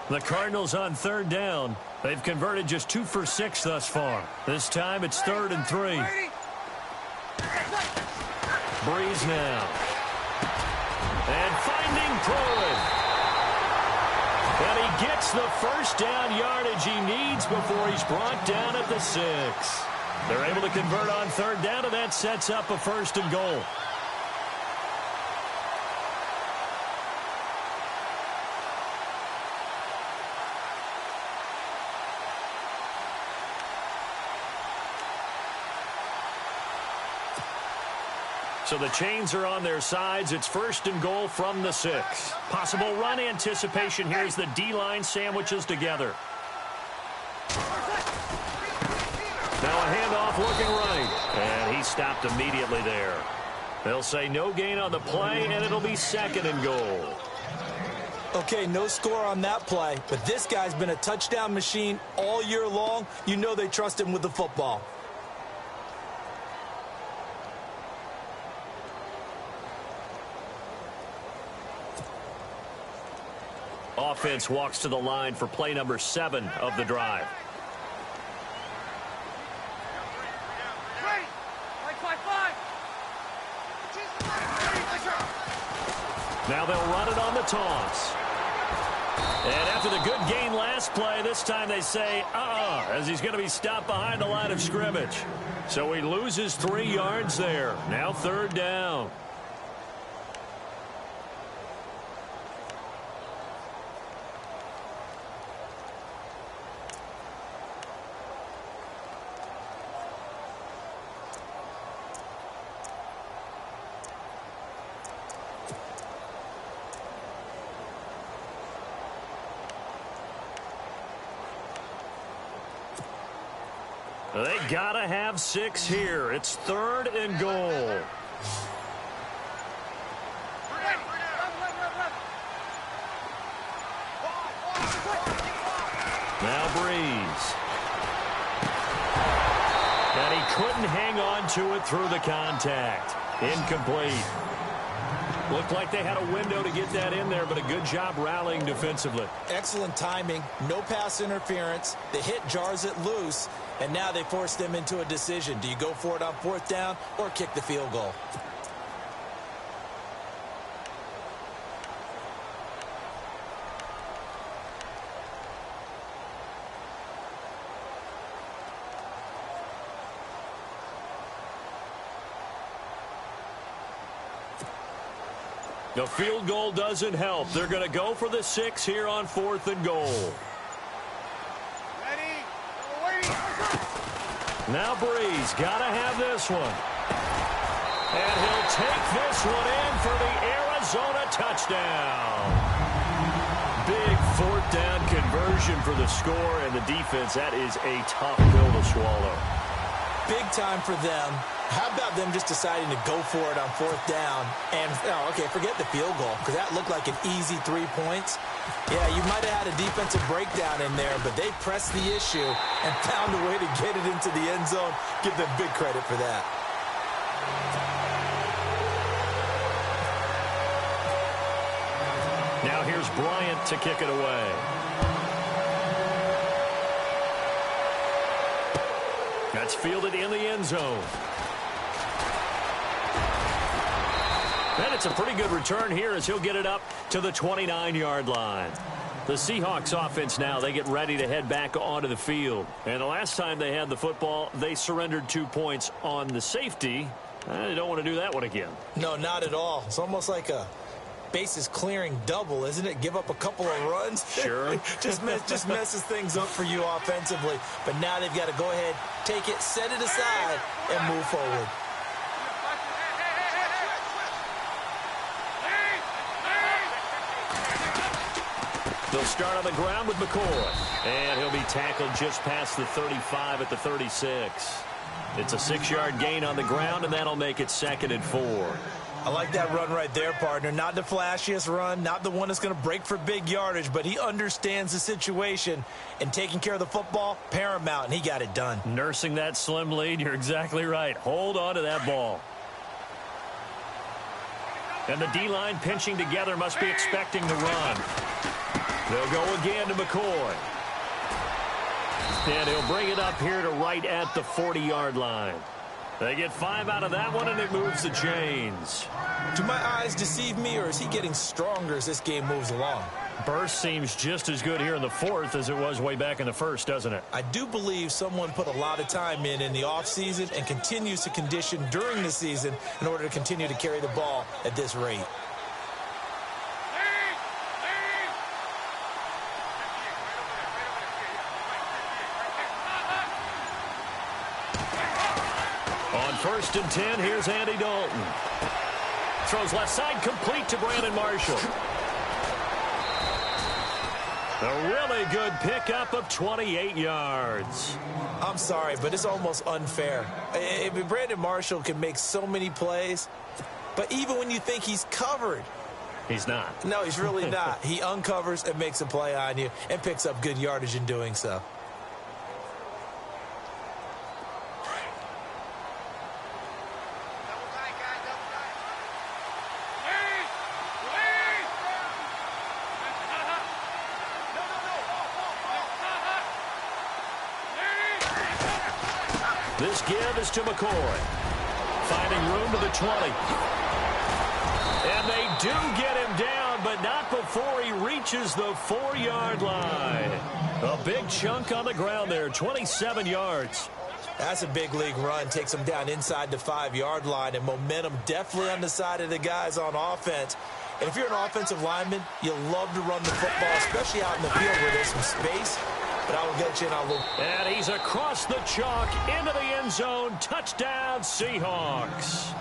Speaker 2: The Cardinals on third down. They've converted just 2 for 6 thus far. This time it's 3rd and 3. Breeze now. And finding Pruitt. And he gets the first down yardage he needs before he's brought down at the 6. They're able to convert on third down, and that sets up a 1st and goal. So the chains are on their sides. It's 1st and goal from the 6. Possible run anticipation. Here's the D-line sandwiches together. Now a handoff looking right. And he stopped immediately there. They'll say no gain on the play, and it'll be 2nd and goal.
Speaker 3: Okay, no score on that play, but this guy's been a touchdown machine all year long. You know they trust him with the football.
Speaker 2: Offense walks to the line for play number 7 of the drive. Now they'll run it on the toss. And after the good gain last play, this time they say, as he's going to be stopped behind the line of scrimmage. So he loses 3 yards there. Now 3rd down. They gotta have 6 here. It's 3rd and goal. Now Breeze. And he couldn't hang on to it through the contact. Incomplete. Looked like they had a window to get that in there, but a good job rallying defensively.
Speaker 3: Excellent timing. No pass interference. The hit jars it loose. And now they force them into a decision. Do you go for it on 4th down or kick the field goal?
Speaker 2: The field goal doesn't help. They're going to go for the 6 here on 4th and goal. Now Breeze, gotta have this one. And he'll take this one in for the Arizona touchdown. Big 4th down conversion for the score, and the defense, that is a tough pill to swallow.
Speaker 3: Big time for them. How about them just deciding to go for it on 4th down? And, okay, forget the field goal, because that looked like an easy 3 points. Yeah, you might have had a defensive breakdown in there, but they pressed the issue and found a way to get it into the end zone. Give them big credit for that.
Speaker 2: Now here's Bryant to kick it away. That's fielded in the end zone. And it's a pretty good return here as he'll get it up to the 29-yard line. The Seahawks offense now, they get ready to head back onto the field. And the last time they had the football, they surrendered 2 points on the safety. They don't want to do that one again.
Speaker 3: No, not at all. It's almost like a bases clearing double, isn't it? Give up a couple of runs.
Speaker 2: Sure.
Speaker 3: just messes things up for you offensively. But now they've got to go ahead, take it, set it aside, and move forward.
Speaker 2: They'll start on the ground with McCoy. And he'll be tackled just past the 35 at the 36. It's a 6-yard gain on the ground, and that'll make it 2nd and 4.
Speaker 3: I like that run right there, partner. Not the flashiest run, not the one that's going to break for big yardage, but he understands the situation, and taking care of the football, paramount, and he got it done.
Speaker 2: Nursing that slim lead, you're exactly right. Hold on to that ball. And the D-line pinching together must be expecting the run. They'll go again to McCoy. And he'll bring it up here to right at the 40-yard line. They get 5 out of that one, and it moves the chains.
Speaker 3: Do my eyes deceive me, or is he getting stronger as this game moves along?
Speaker 2: Burst seems just as good here in the 4th as it was way back in the 1st, doesn't it?
Speaker 3: I do believe someone put a lot of time in the offseason and continues to condition during the season in order to continue to carry the ball at this rate.
Speaker 2: On 1st and 10, here's Andy Dalton. Throws left side, complete to Brandon Marshall. A really good pickup of 28 yards.
Speaker 3: I'm sorry, but it's almost unfair. Brandon Marshall can make so many plays, but even when you think he's covered,
Speaker 2: he's not.
Speaker 3: No, he's really not. He uncovers and makes a play on you and picks up good yardage in doing so.
Speaker 2: This give is to McCoy. Finding room to the 20. And they do get him down, but not before he reaches the 4-yard line. A big chunk on the ground there, 27 yards.
Speaker 3: That's a big league run. Takes him down inside the 5-yard line, and momentum definitely on the side of the guys on offense. And if you're an offensive lineman, you love to run the football, especially out in the field where there's some space. But I will get you in a little.
Speaker 2: And he's across the chalk into the end zone. Touchdown, Seahawks.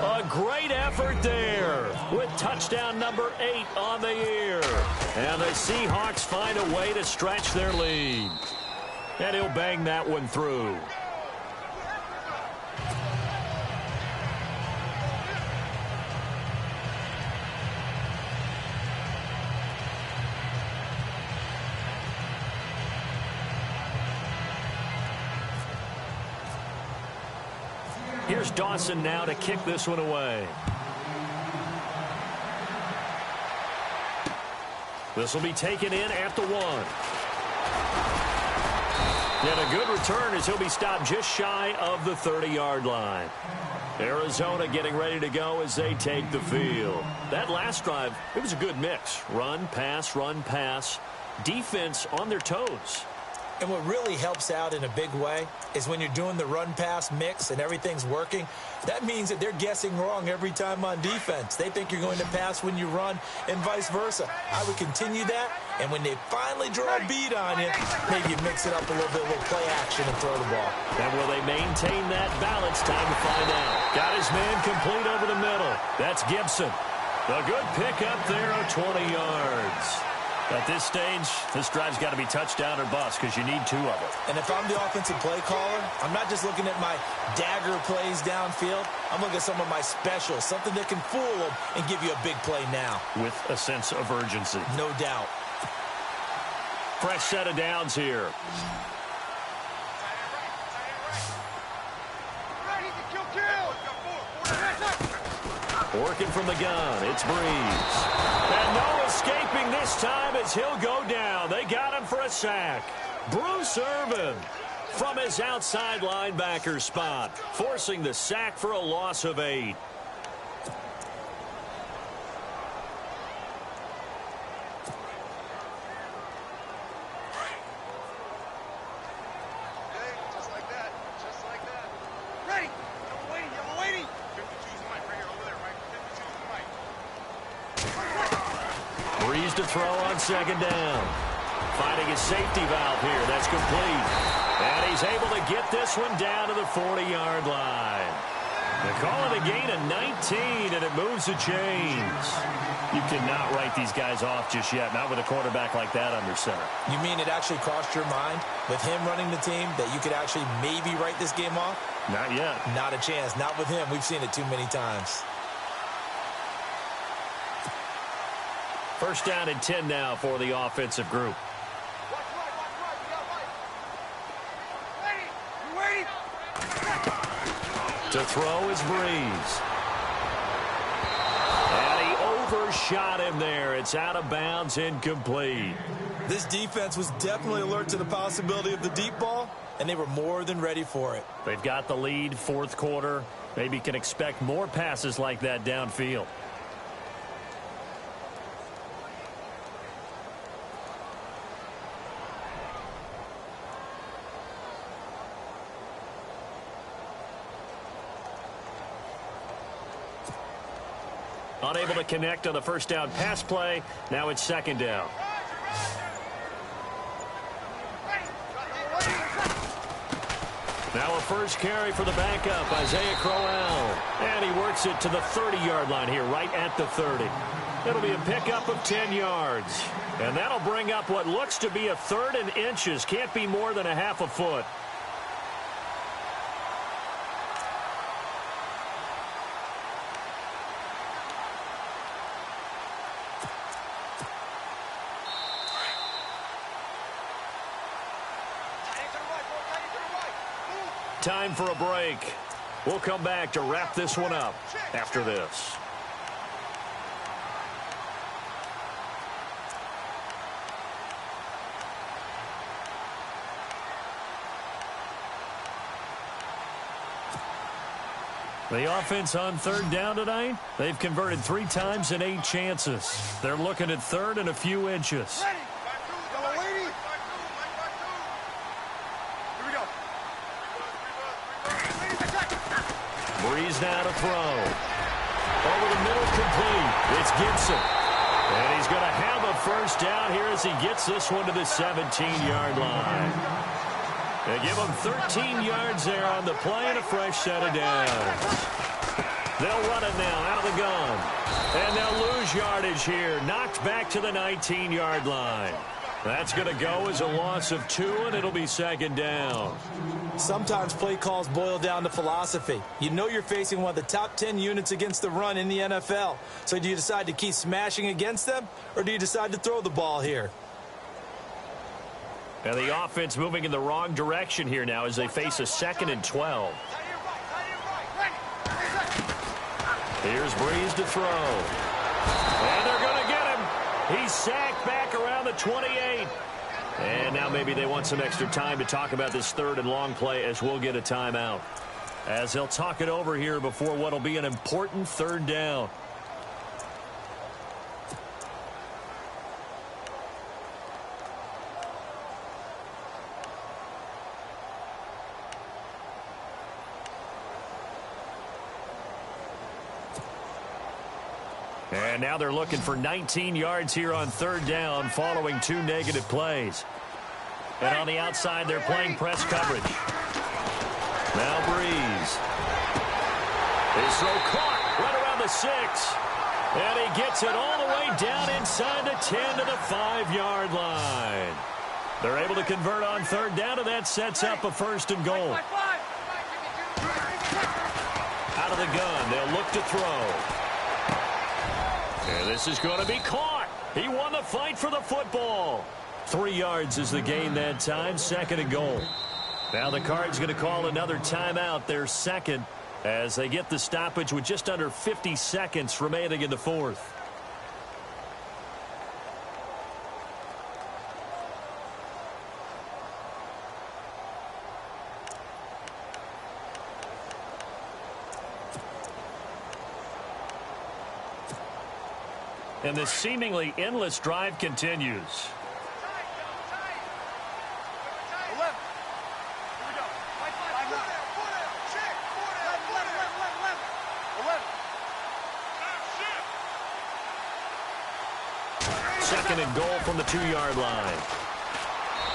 Speaker 2: A great effort there with touchdown number 8 on the year. And the Seahawks find a way to stretch their lead. And he'll bang that one through. Here's Dawson now to kick this one away. This will be taken in at the 1. And a good return as he'll be stopped just shy of the 30-yard line. Arizona getting ready to go as they take the field. That last drive, it was a good mix. Run, pass, defense on their toes.
Speaker 3: And what really helps out in a big way is when you're doing the run-pass mix and everything's working, that means that they're guessing wrong every time on defense. They think you're going to pass when you run and vice versa. I would continue that, and when they finally draw a beat on you, maybe you mix it up a little play action and throw the ball.
Speaker 2: And will they maintain that balance? Time to find out. Got his man complete over the middle. That's Gibson. A good pickup there of 20 yards. At this stage, this drive's got to be touchdown or bust because you need 2 of it.
Speaker 3: And if I'm the offensive play caller, I'm not just looking at my dagger plays downfield. I'm looking at some of my specials, something that can fool them and give you a big play now.
Speaker 2: With a sense of urgency.
Speaker 3: No doubt.
Speaker 2: Fresh set of downs here. Working from the gun, it's Breeze. And no escaping this time as he'll go down. They got him for a sack. Bruce Irvin from his outside linebacker spot, forcing the sack for a loss of 8. To throw on second down. Finding his safety valve here. That's complete. And he's able to get this one down to the 40-yard line. They call it a gain of 19, and it moves the chains. You cannot write these guys off just yet, not with a quarterback like that under center.
Speaker 3: You mean it actually crossed your mind with him running the team that you could actually maybe write this game off?
Speaker 2: Not yet.
Speaker 3: Not a chance. Not with him. We've seen it too many times.
Speaker 2: First down and 10 now for the offensive group.
Speaker 4: Watch right. You got right. Ready? You ready?
Speaker 2: To throw is Breeze. And he overshot him there. It's out of bounds, incomplete.
Speaker 3: This defense was definitely alert to the possibility of the deep ball, and they were more than ready for it.
Speaker 2: They've got the lead, fourth quarter. Maybe can expect more passes like that downfield. Unable to connect on the first down pass play. Now it's second down. Now a first carry for the backup, Isaiah Crowell. And he works it to the 30-yard line here, right at the 30. It'll be a pickup of 10 yards. And that'll bring up what looks to be a third and inches. Can't be more than a half a foot. Time for a break. We'll come back to wrap this one up after this. The offense on third down tonight, they've converted 3 times in 8 chances. They're looking at third and a few inches. Breeze now to throw. Over the middle, complete. It's Gibson. And he's going to have a first down here as he gets this one to the 17-yard line. They give him 13 yards there on the play and a fresh set of downs. They'll run it now out of the gun. And they'll lose yardage here. Knocked back to the 19-yard line. That's going to go as a loss of 2, and it'll be second down.
Speaker 3: Sometimes play calls boil down to philosophy. You know you're facing one of the top 10 units against the run in the NFL. So do you decide to keep smashing against them, or do you decide to throw the ball here?
Speaker 2: And the offense moving in the wrong direction here now as they face a 2nd and 12. Here's Breeze to throw. And they're going to get him. He's sacked back around the 28. And now maybe they want some extra time to talk about this third and long play as we'll get a timeout. As they'll talk it over here before what will be an important third down. And now they're looking for 19 yards here on third down following 2 negative plays. And on the outside, they're playing press coverage. Now Breeze. His throw caught right around the 6. And he gets it all the way down inside the 10 to the 5-yard line. They're able to convert on third down, and that sets up a first and goal. Out of the gun, they'll look to throw. And this is going to be caught. He won the fight for the football. 3 yards is the gain that time, 2nd and goal. Now the Cards going to call another timeout, their 2nd, as they get the stoppage with just under 50 seconds remaining in the 4th. And this seemingly endless drive continues. Second and goal from the 2-yard line.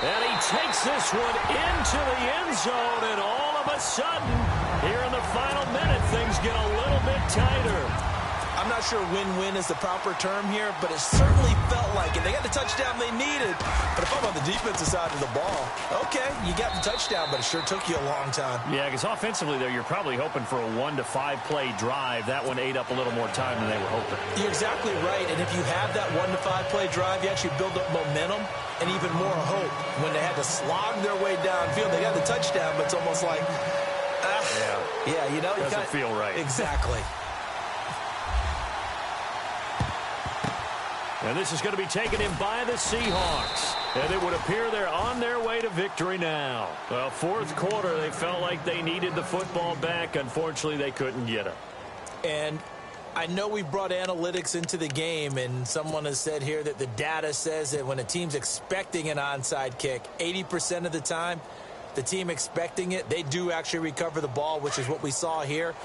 Speaker 2: And he takes this one into the end zone, and all of a sudden, Here in the final minute, things get a little bit tighter.
Speaker 3: I'm not sure win-win is the proper term here, but it certainly felt like it. They got the touchdown they needed. But if I'm on the defensive side of the ball, okay, you got the touchdown, but it sure took you a long time.
Speaker 2: Yeah, because offensively there, you're probably hoping for a 1 to 5 play drive. That one ate up a little more time than they were hoping.
Speaker 3: You're exactly right, and if you have that 1 to 5 play drive, you actually build up momentum and even more hope. When they had to slog their way downfield, they got the touchdown, but it's almost like, yeah, you know.
Speaker 2: Doesn't feel right.
Speaker 3: Exactly.
Speaker 2: And this is going to be taken in by the Seahawks. And it would appear they're on their way to victory now. Well, fourth quarter, they felt like they needed the football back. Unfortunately, they couldn't get it.
Speaker 3: And I know we brought analytics into the game, and someone has said here that the data says that when a team's expecting an onside kick, 80% of the time, the team expecting it, they do actually recover the ball, which is what we saw here.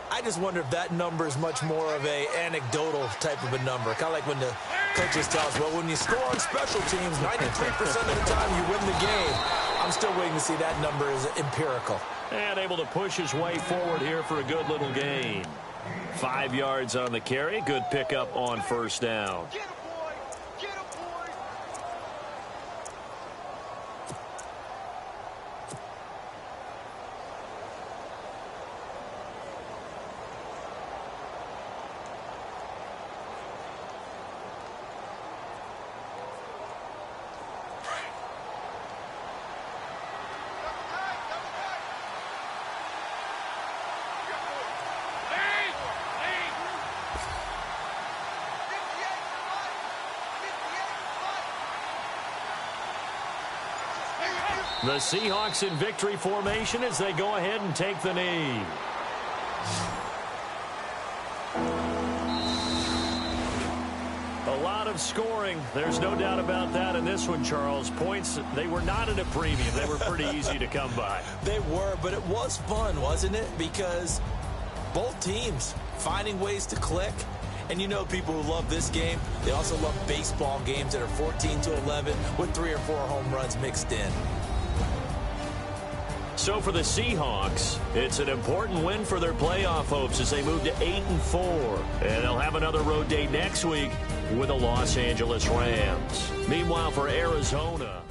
Speaker 3: I just wonder if that number is much more of a anecdotal type of a number. Kind of like when the coaches tell us, well, when you score on special teams, 93% of the time you win the game. I'm still waiting to see that number is empirical.
Speaker 2: And able to push his way forward here for a good little gain. 5 yards on the carry. Good pickup on first down.
Speaker 4: Get him, boy! Get him, boy!
Speaker 2: The Seahawks in victory formation as they go ahead and take the knee. A lot of scoring. There's no doubt about that in this one, Charles. Points, they were not at a premium. They were pretty easy to come by.
Speaker 3: They were, but it was fun, wasn't it? Because both teams finding ways to click. And you know people who love this game, they also love baseball games that are 14-11 with 3 or 4 home runs mixed in.
Speaker 2: So for the Seahawks, it's an important win for their playoff hopes as they move to 8-4. And they'll have another road day next week with the Los Angeles Rams. Meanwhile, for Arizona,